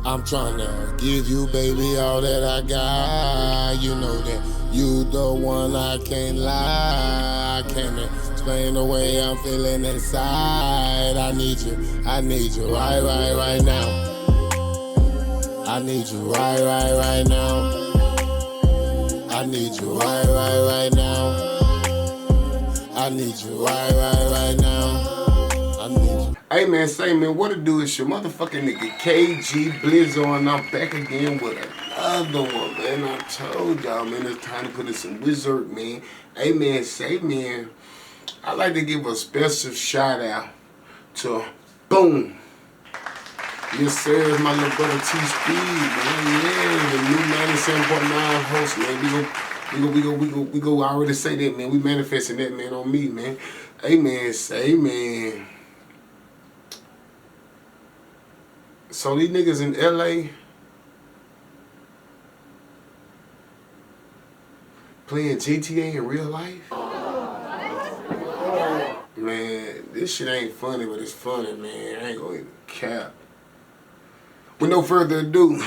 I'm tryna give you, baby, all that I got. You know that you the one, I can't lie. I can't explain the way I'm feeling inside. I need you right now. I need you right now. I need you right now. I need you right now. I need you. Hey man, say man, what it do? Is your motherfucking nigga KG Blizzo, and I'm back again with another one, man. I told y'all, man, it's time to put in some wizard, man. Hey man, say man, I'd like to give a special shout out to Boom. Yes sir, it's my little brother T-Speed, man. Yeah, the new 97.9 host, man. We go. I already say that, man. We manifesting that, man, on me, man. Hey man, say man. So these niggas in LA playing GTA in real life? Man, this shit ain't funny, but it's funny, man. I ain't gonna even cap. With no further ado,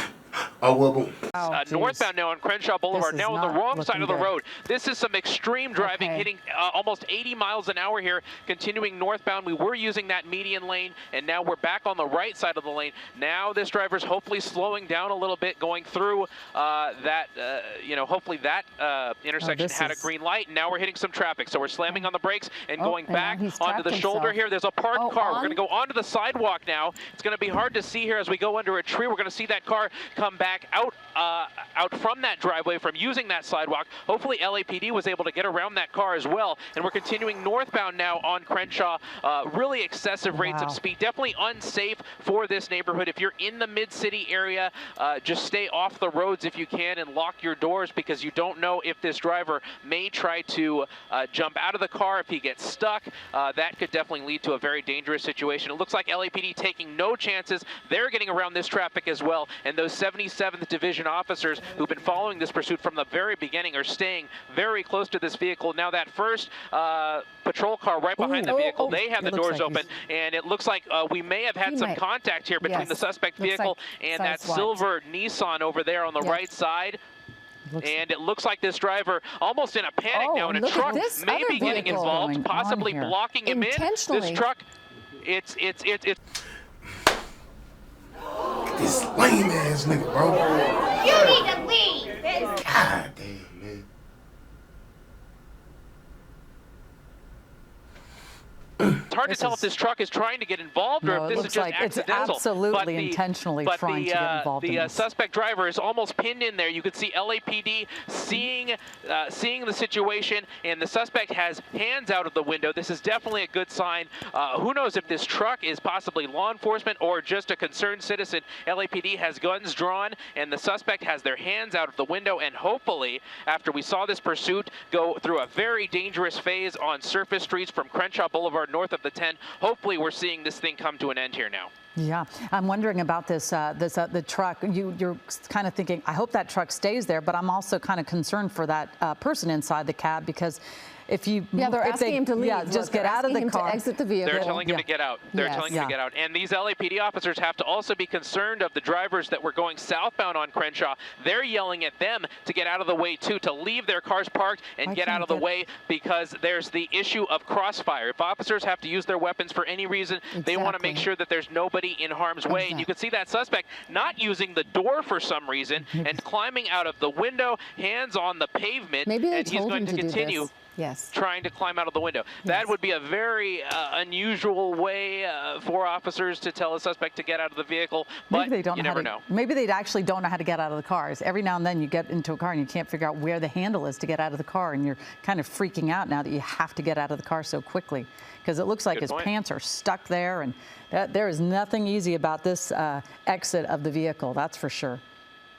northbound now on Crenshaw Boulevard, now on the wrong side of the road. This is some extreme driving, hitting almost 80 miles an hour here, continuing northbound. We were using that median lane, and now we're back on the right side of the lane. Now this driver's hopefully slowing down a little bit, going through hopefully that intersection had a green light. Now we're hitting some traffic, so we're slamming on the brakes and going back onto the shoulder here. There's a parked car. We're going to go onto the sidewalk now. It's going to be hard to see here as we go under a tree. We're going to see that car come back out from that driveway from using that sidewalk. Hopefully LAPD was able to get around that car as well. And we're continuing northbound now on Crenshaw. Really excessive rates of speed. Definitely unsafe for this neighborhood. If you're in the mid-city area, just stay off the roads if you can and lock your doors, because you don't know if this driver may try to jump out of the car. If he gets stuck, that could definitely lead to a very dangerous situation. It looks like LAPD taking no chances. They're getting around this traffic as well. And those 77th Division officers who've been following this pursuit from the very beginning are staying very close to this vehicle. Now that first patrol car right behind the vehicle, they have the doors open, and it looks like we may have had some contact here between the suspect vehicle and that silver Nissan over there on the right side. And it looks like this driver almost in a panic now, and a truck may be getting involved, possibly blocking him in. This truck, it's this lame ass nigga, bro. You need to leave. God damn, man. It's hard to tell if this truck is trying to get involved or if this is just accidental. It's absolutely intentionally trying to get involved in this. The suspect driver is almost pinned in there. You could see LAPD seeing the situation, and the suspect has hands out of the window. This is definitely a good sign. Who knows if this truck is possibly law enforcement or just a concerned citizen. LAPD has guns drawn, and the suspect has their hands out of the window, and hopefully, after we saw this pursuit go through a very dangerous phase on surface streets from Crenshaw Boulevard north of the 10, hopefully we're seeing this thing come to an end here now. Yeah, I'm wondering about this, the truck. You're kind of thinking, I hope that truck stays there, but I'm also kind of concerned for that person inside the cab, because if you they're asking him to leave. Just get out of the car. To exit the vehicle. They're telling him to get out. They're telling him to get out. And these LAPD officers have to also be concerned of the drivers that were going southbound on Crenshaw. They're yelling at them to get out of the way too, to leave their cars parked and get out of the way, because there's the issue of crossfire. If officers have to use their weapons for any reason, they want to make sure that there's nobody in harm's way. And you can see that suspect not using the door for some reason and climbing out of the window, hands on the pavement. Maybe they and he's going to continue trying to climb out of the window. That would be a very unusual way for officers to tell a suspect to get out of the vehicle, but you never know. Maybe they actually don't know how to get out of the cars. Every now and then you get into a car and you can't figure out where the handle is to get out of the car, and you're kind of freaking out now that you have to get out of the car so quickly, because it looks like his pants are stuck there, and there is nothing easy about this exit of the vehicle, that's for sure.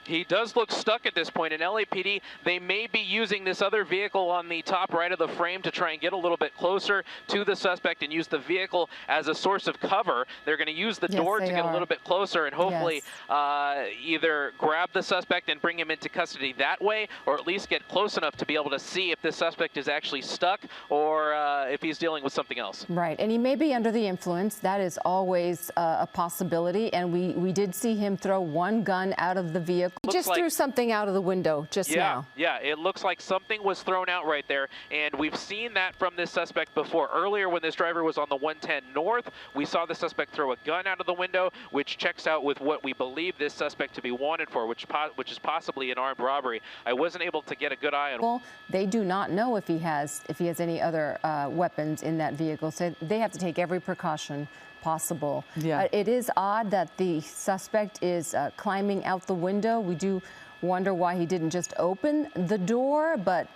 He does look stuck at this point. In LAPD, they may be using this other vehicle on the top right of the frame to try and get a little bit closer to the suspect and use the vehicle as a source of cover. They're going to use the door to get a little bit closer and hopefully either grab the suspect and bring him into custody that way, or at least get close enough to be able to see if the suspect is actually stuck or if he's dealing with something else. Right, and he may be under the influence. That is always a possibility, and we did see him throw one gun out of the vehicle. He just threw something out of the window just now. Yeah, it looks like something was thrown out right there, and we've seen that from this suspect before. Earlier, when this driver was on the 110 North, we saw the suspect throw a gun out of the window, which checks out with what we believe this suspect to be wanted for, which is possibly an armed robbery. I wasn't able to get a good eye on. Well, they do not know if he has any other weapons in that vehicle, so they have to take every precaution possible. Yeah. It is odd that the suspect is climbing out the window. We do wonder why he didn't just open the door, but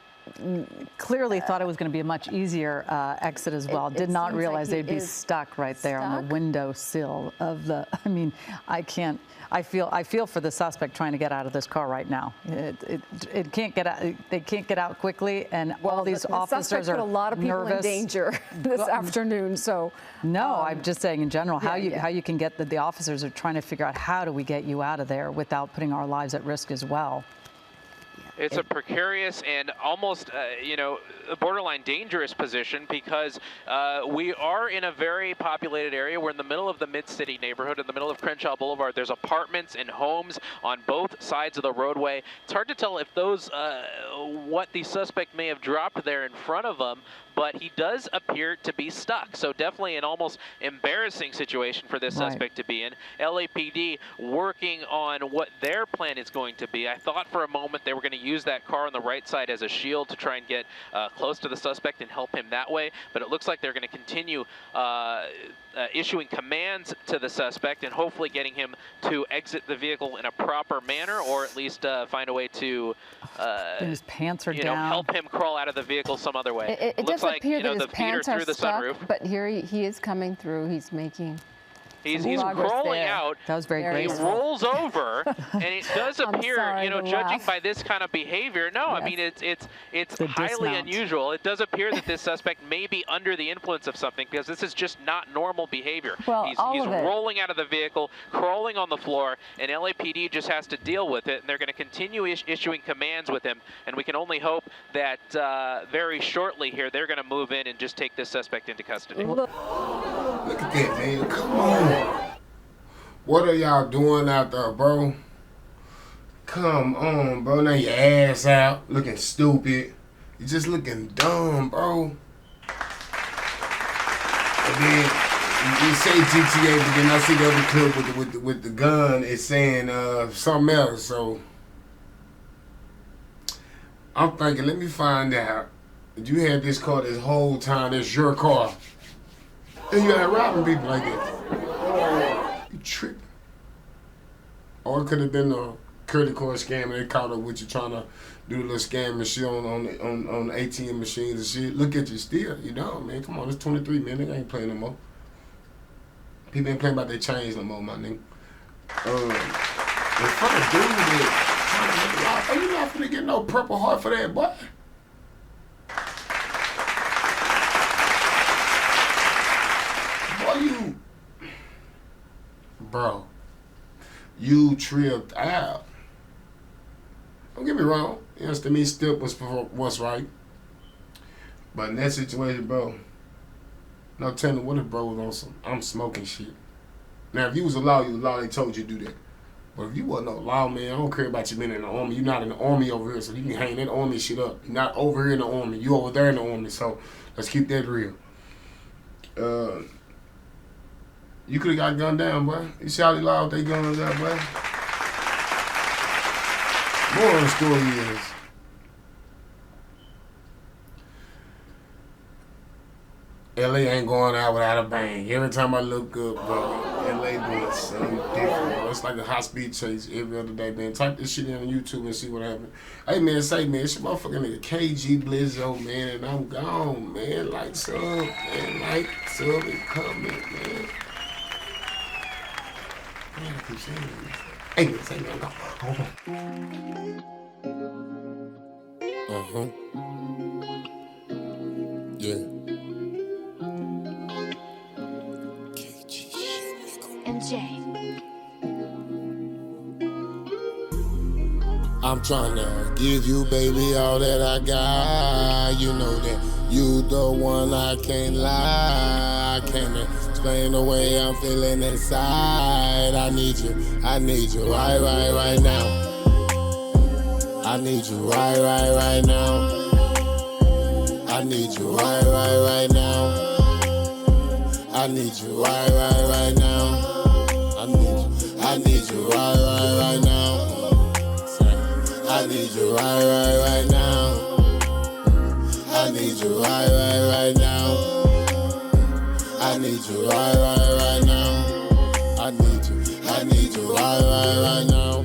clearly thought it was going to be a much easier exit as well. Did not realize they'd be stuck right there on the windowsill of the. I mean, I can't. I feel for the suspect trying to get out of this car right now. It can't get out. They can't get out quickly, and all these officers are put a lot of people nervous. in danger this afternoon. So no, I'm just saying in general how you can get the officers are trying to figure out how do we get you out of there without putting our lives at risk as well. It's a precarious and almost, a borderline dangerous position because we are in a very populated area. We're in the middle of the Mid-City neighborhood, in the middle of Crenshaw Boulevard. There's apartments and homes on both sides of the roadway. It's hard to tell if those, what the suspect may have dropped there in front of them, but he does appear to be stuck. So definitely an almost embarrassing situation for this suspect to be in. LAPD working on what their plan is going to be. I thought for a moment they were going to use that car on the right side as a shield to try and get close to the suspect and help him that way, but it looks like they're going to continue issuing commands to the suspect and hopefully getting him to exit the vehicle in a proper manner, or at least find a way to his pants are down. Help him crawl out of the vehicle some other way. It does appear that his the pants Peter are through the stuck, sunroof. But here he is coming through. He's making. He's crawling out. That was very graceful. He rolls over, and it does appear, judging by this kind of behavior, I mean, it's highly unusual. It does appear that this suspect may be under the influence of something because this is just not normal behavior. Well, he's rolling out of the vehicle, crawling on the floor, and LAPD just has to deal with it, and they're going to continue issuing commands with him, and we can only hope that very shortly here they're going to move in and just take this suspect into custody. Look at that, man. Come on. What are y'all doing out there, bro? Come on, bro. Now your ass out, looking stupid. You're just looking dumb, bro. And then you say GTA, but then I see the other clip with the gun. It's saying something else. So I'm thinking, let me find out. You had this car this whole time. It's your car. And you ain't robbing people like that. You tripping. Or it could have been a credit card scam and they caught up with you trying to do the little scam and shit on the ATM machines and shit. Look at you still, man. Come on, it's 23, man. They ain't playing no more. People ain't playing about their chains no more, my nigga. In front of dude that, are you not finna get no Purple Heart for that, boy? Bro, you tripped out. Don't get me wrong. To me, still was what's right. But in that situation, bro, no telling what if bro was on some I'm smoking shit. Now, if you was a law, they told you to do that. But if you wasn't no law, man, I don't care about you being in the army. You're not in the army over here, so you can hang that army shit up. You're not over here in the army. You over there in the army, so let's keep that real. You could have got gunned down, boy. You see how they lie with their guns out, boy? More on the story is, LA ain't going out without a bang. Every time I look up, bro, LA doing something different, bro. It's like a high-speed chase every other day, man. Type this shit in on YouTube and see what happens. Hey, man, it's your motherfucking nigga KG Blizzo, man, and I'm gone, man. Like sub, man. Like sub and comment, man. Man, I keep saying this. Say no. Yeah. MJ. I'm tryna give you, baby, all that I got. You know that you the one, I can't lie. I can't explain the way I'm feeling inside. I need you right now. I need you right now. I need you right now. I need you right now. I need you right now. I need you right now. I need you right now. I need you right now. I need you right now.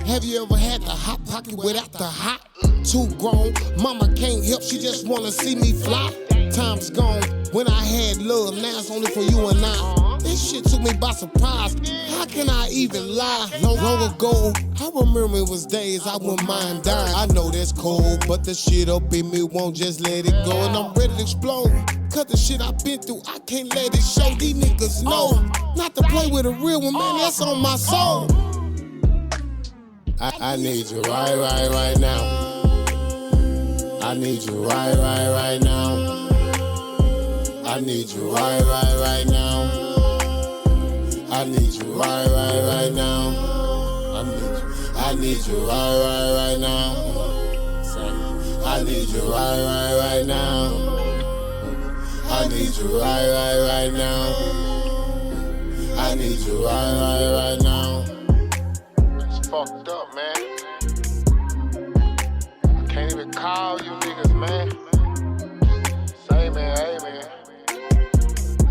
Have you ever had the hot pocket without the hot? Too grown, mama can't help, she just wanna see me fly. Time's gone, when I had love, now it's only for you and I. This shit took me by surprise, how can I even lie? Long ago, I remember it was days I wouldn't mind dying. I know that's cold, but the shit up in me won't just let it go. And I'm ready to explode, cause the shit I've been through, I can't let it show. These niggas know, not to play with a real one, man, that's on my soul. I need you right now. I need you right now. I need you right now. I need you right now. I need you right now. I need you right now. I need you right now. I need you right now. It's fucked up, man. I can't even call you niggas, man. Say, man, hey, man.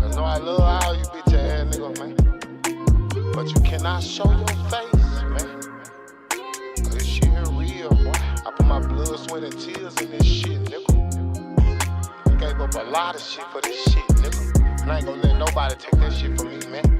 I know I love all you bitch ass niggas, man. But you cannot show your face, man. Cause this shit here real, boy. I put my blood, sweat, and tears in this shit, nigga. I gave up a lot of shit for this shit, nigga. And I ain't gonna let nobody take that shit from me, man.